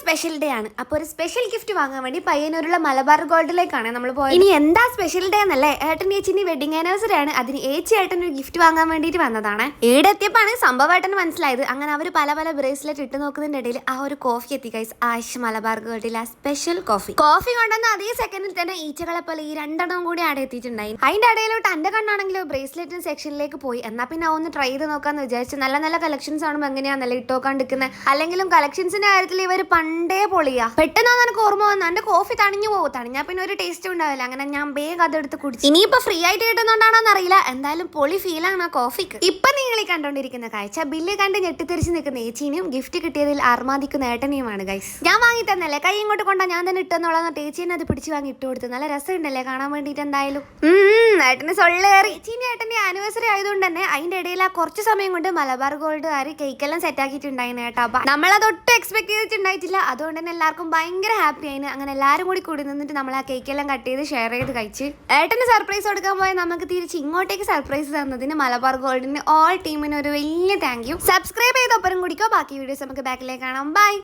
Special day ആണ്. അപ്പോൾ ഒരു സ്പെഷ്യൽ ഗിഫ്റ്റ് വാങ്ങാൻ വേണ്ടി പയ്യന്നൂരുള്ള മലബാർ ഗോൾഡിലേക്കാണ് നമ്മൾ പോയത്. ഇനി എന്താ സ്പെഷ്യൽ ഡേ എന്നല്ലേ, ഏട്ടൻ ചേച്ചിന്റെ വെഡിങ് ആനിവേഴ്സറി ആണ്. അതിന് ഏച്ചി ഏട്ടൻ ഒരു ഗിഫ്റ്റ് വാങ്ങാൻ വേണ്ടിയിട്ട് വന്നതാണ്. ഈടെ എത്തിയപ്പോഴാണ് സംഭവമായിട്ടെന്ന് മനസ്സിലായത്. അങ്ങനെ അവർ പല പല ബ്രേസ്ലെറ്റ് ഇട്ട് നോക്കുന്നതിന്റെ ഇടയിൽ ആ ഒരു കോഫി എത്തി guys. Ayush Malabar ഗോൾഡിലെ special coffee കൊണ്ടുവന്ന അതേ സെക്കൻഡിൽ തന്നെ ഈച്ചകളെ പോലെ ഈ രണ്ടെണ്ണം കൂടി ആടെ എത്തിയിട്ടുണ്ടായി. അതിന്റെ ഇടയിലോട്ട് എന്റെ കണ്ണാണെങ്കിലും ബ്രേസ്ലെറ്റിന് സെക്ഷനിലേക്ക് പോയി. എന്നാ പിന്നെ ഒന്ന് ട്രൈ ചെയ്ത് നോക്കാന്ന് വിചാരിച്ചു. നല്ല നല്ല കളക്ഷൻസ് ആണുമ്പോൾ എങ്ങനെയാണല്ലേ ഇട്ടോക്കാണ്ടിരിക്കുന്നത്. അല്ലെങ്കിലും കളക്ഷൻസിന്റെ കാര്യത്തിൽ ഇവർ പണ്ടേ പൊളിയാ. പെട്ടെന്ന് എനിക്ക് ഓർമ്മ വന്നു, എന്റെ കോഫി തണിഞ്ഞു പോകും. തണിഞ്ഞാൽ പിന്നെ ഒരു ടേസ്റ്റ് ഉണ്ടാവില്ല. അങ്ങനെ ഞാൻ വേഗം അതെടുത്ത് കുടിച്ചു. ഇനിയിപ്പോ ഫ്രീ ആയിട്ട് കിട്ടുന്നോണ്ടാണോന്ന് അറിയില്ല, എന്തായാലും പൊളി ഫീലാണ് ആ കോഫിക്ക്. ഇപ്പൊ നിങ്ങൾ ഈ കണ്ടോണ്ടിരിക്കുന്ന കാഴ്ച ബില്ല് കണ്ട് ഞെട്ടിത്തെറിച്ച് നിൽക്കുന്ന ഏച്ചീനെയും ഗിഫ്റ്റ് കിട്ടിയതിൽ അർമാദിക്കുന്ന ഏട്ടനെയുമാണ് ഗൈസ്. ഞാൻ വാങ്ങി തന്നല്ലേ, കൈ ഇങ്ങോട്ട് കൊണ്ടാ ഞാൻ തന്നെ ഇട്ടെന്നുള്ള ഏച്ചീനെ അത് പിടിച്ച് വാങ്ങി ഇട്ട് കൊടുത്തു. നല്ല രസമുണ്ടല്ലേ കാണാൻ വേണ്ടിട്ട്. എന്തായാലും ഏട്ടന് സൊള്ളേറി. ഏച്ചീന്റെ ഏട്ടന്റെ ആനിവേഴ്സറി ആയതുകൊണ്ട് തന്നെ അതിന്റെ ഇടയിൽ ആ കുറച്ച് സമയം കൊണ്ട് മലബാർ ഗോൾഡുകാർ കേക്കെല്ലാം സെറ്റ് ആക്കിയിട്ടുണ്ടായിരുന്നു കേട്ടോ. നമ്മളതൊട്ടും എക്സ്പെക്ട് ചെയ്തിട്ടുണ്ടായിട്ടില്ല. അതുകൊണ്ട് തന്നെ എല്ലാവർക്കും ഭയങ്കര ഹാപ്പി ആയിരുന്നു. അങ്ങനെ എല്ലാവരും കൂടി നിന്നിട്ട് നമ്മൾ ആ കേക്കെല്ലാം കട്ട് ചെയ്ത് ഷെയർ ചെയ്ത് കഴിച്ച് ഏട്ടന് സർപ്രൈസ് കൊടുക്കാൻ പോയാൽ നമുക്ക് തിരിച്ച് ഇങ്ങോട്ടേക്ക് സർപ്രൈസ് തന്നതിന് മലബാർ ഗോൾഡിന്റെ ഓൾ ടീമിന് ഒരു വലിയ താങ്ക് യു. സബ്സ്ക്രൈബ് ചെയ്ത് ഒപ്പരം കുടിക്കോ. ബാക്കി വീഡിയോസ് നമുക്ക് ബാക്കിലേക്ക് കാണാം. ബൈ.